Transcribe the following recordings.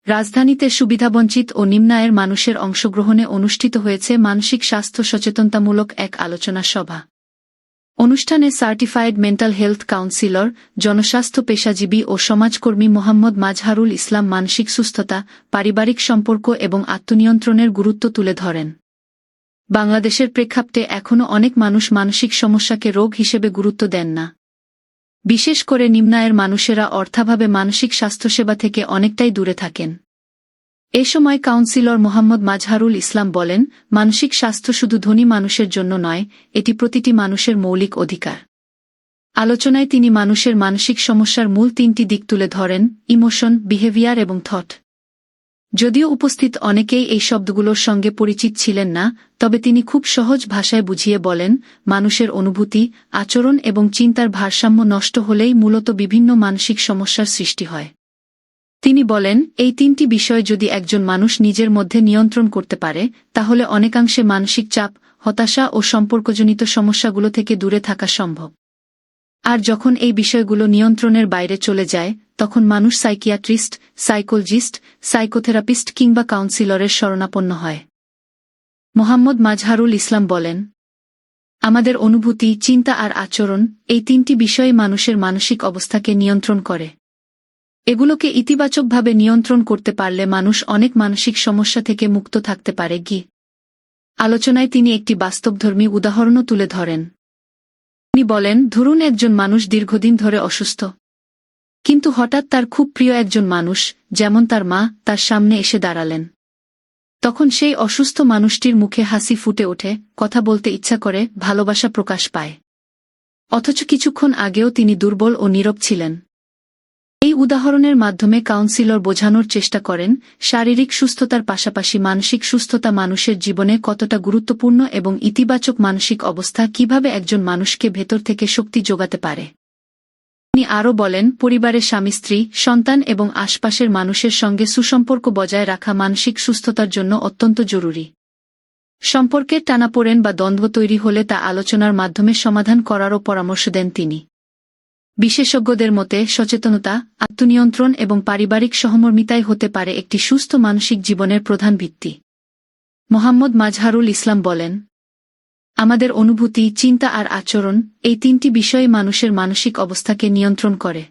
রাজধানীতে সুবিধাবঞ্চিত ও নিম্নায়ের মানুষের অংশগ্রহণে অনুষ্ঠিত হয়েছে মানসিক স্বাস্থ্য সচেতনতামূলক এক আলোচনা সভা। অনুষ্ঠানে সার্টিফাইড মেন্টাল হেলথ কাউন্সিলর, জনস্বাস্থ্য পেশাজীবী ও সমাজকর্মী মোহাম্মদ মাজহারুল ইসলাম মানসিক সুস্থতা, পারিবারিক সম্পর্ক এবং আত্মনিয়ন্ত্রণের গুরুত্ব তুলে ধরেন। বাংলাদেশের প্রেক্ষাপটে এখনও অনেক মানুষ মানসিক সমস্যাকে রোগ হিসেবে গুরুত্ব দেন না। বিশেষ করে নিম্নায়ের মানুষেরা অর্থাভাবে মানসিক স্বাস্থ্যসেবা থেকে অনেকটাই দূরে থাকেন। এ সময় কাউন্সিলর মোহাম্মদ মাজহারুল ইসলাম বলেন, মানসিক স্বাস্থ্য শুধু ধনী মানুষের জন্য নয়, এটি প্রতিটি মানুষের মৌলিক অধিকার। আলোচনায় তিনি মানুষের মানসিক সমস্যার মূল 3টি দিক তুলে ধরেন: ইমোশন, বিহেভিয়ার এবং থট। যদিও উপস্থিত অনেকেই এই শব্দগুলোর সঙ্গে পরিচিত ছিলেন না, তবে তিনি খুব সহজ ভাষায় বুঝিয়ে বলেন, মানুষের অনুভূতি, আচরণ এবং চিন্তার ভারসাম্য নষ্ট হলেই মূলত বিভিন্ন মানসিক সমস্যার সৃষ্টি হয়। তিনি বলেন, এই 3টি বিষয় যদি একজন মানুষ নিজের মধ্যে নিয়ন্ত্রণ করতে পারে, তাহলে অনেকাংশে মানসিক চাপ, হতাশা ও সম্পর্কজনিত সমস্যাগুলো থেকে দূরে থাকা সম্ভব। আর যখন এই বিষয়গুলো নিয়ন্ত্রণের বাইরে চলে যায়, তখন মানুষ সাইকিয়াট্রিস্ট, সাইকোলজিস্ট, সাইকোথেরাপিস্ট কিংবা কাউন্সিলরের শরণাপন্ন হয়। মোহাম্মদ মাজহারুল ইসলাম বলেন, আমাদের অনুভূতি, চিন্তা আর আচরণ, এই 3টি বিষয় মানুষের মানসিক অবস্থাকে নিয়ন্ত্রণ করে। এগুলোকে ইতিবাচকভাবে নিয়ন্ত্রণ করতে পারলে মানুষ অনেক মানসিক সমস্যা থেকে মুক্ত থাকতে পারে। আলোচনায় তিনি একটি বাস্তবধর্মী উদাহরণও তুলে ধরেন। তিনি বলেন, ধরুন একজন মানুষ দীর্ঘদিন ধরে অসুস্থ, কিন্তু হঠাৎ তার খুব প্রিয় একজন মানুষ, যেমন তার মা, তার সামনে এসে দাঁড়ালেন। তখন সেই অসুস্থ মানুষটির মুখে হাসি ফুটে ওঠে, কথা বলতে ইচ্ছা করে, ভালোবাসা প্রকাশ পায়। অথচ কিছুক্ষণ আগেও তিনি দুর্বল ও নীরব ছিলেন। এই উদাহরণের মাধ্যমে কাউন্সিলর বোঝানোর চেষ্টা করেন, শারীরিক সুস্থতার পাশাপাশি মানসিক সুস্থতা মানুষের জীবনে কতটা গুরুত্বপূর্ণ এবং ইতিবাচক মানসিক অবস্থা কিভাবে একজন মানুষকে ভেতর থেকে শক্তি যোগাতে পারে। তিনি আরও বলেন, পরিবারের স্বামী-স্ত্রী, সন্তান এবং আশপাশের মানুষের সঙ্গে সুসম্পর্ক বজায় রাখা মানসিক সুস্থতার জন্য অত্যন্ত জরুরি। সম্পর্কের টানাপোড়েন বা দ্বন্দ্ব তৈরি হলে তা আলোচনার মাধ্যমে সমাধান করারও পরামর্শ দেন তিনি। বিশেষজ্ঞদের মতে সচেতনতা, আত্মনিয়ন্ত্রণ এবং পারিবারিক সহমর্মিতাই হতে পারে একটি সুস্থ মানসিক জীবনের প্রধান ভিত্তি। মোহাম্মদ মাজহারুল ইসলাম বলেন, আমাদের অনুভূতি, চিন্তা আর আচরণ, এই 3টি বিষয় মানুষের মানসিক অবস্থাকে নিয়ন্ত্রণ করে।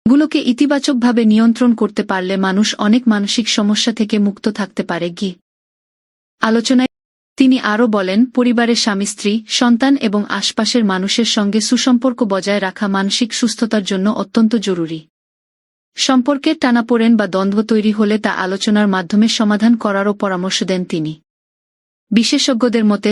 এগুলোকে ইতিবাচকভাবে নিয়ন্ত্রণ করতে পারলে মানুষ অনেক মানসিক সমস্যা থেকে মুক্ত থাকতে পারে। আলোচনায় তিনি আরও বলেন, পরিবারের স্বামী-স্ত্রী, সন্তান এবং আশপাশের মানুষের সঙ্গে সুসম্পর্ক বজায় রাখা মানসিক সুস্থতার জন্য অত্যন্ত জরুরি। সম্পর্কের টানাপোড়েন বা দ্বন্দ্ব তৈরি হলে তা আলোচনার মাধ্যমে সমাধান করারও পরামর্শ দেন তিনি। বিশেষজ্ঞদের মতে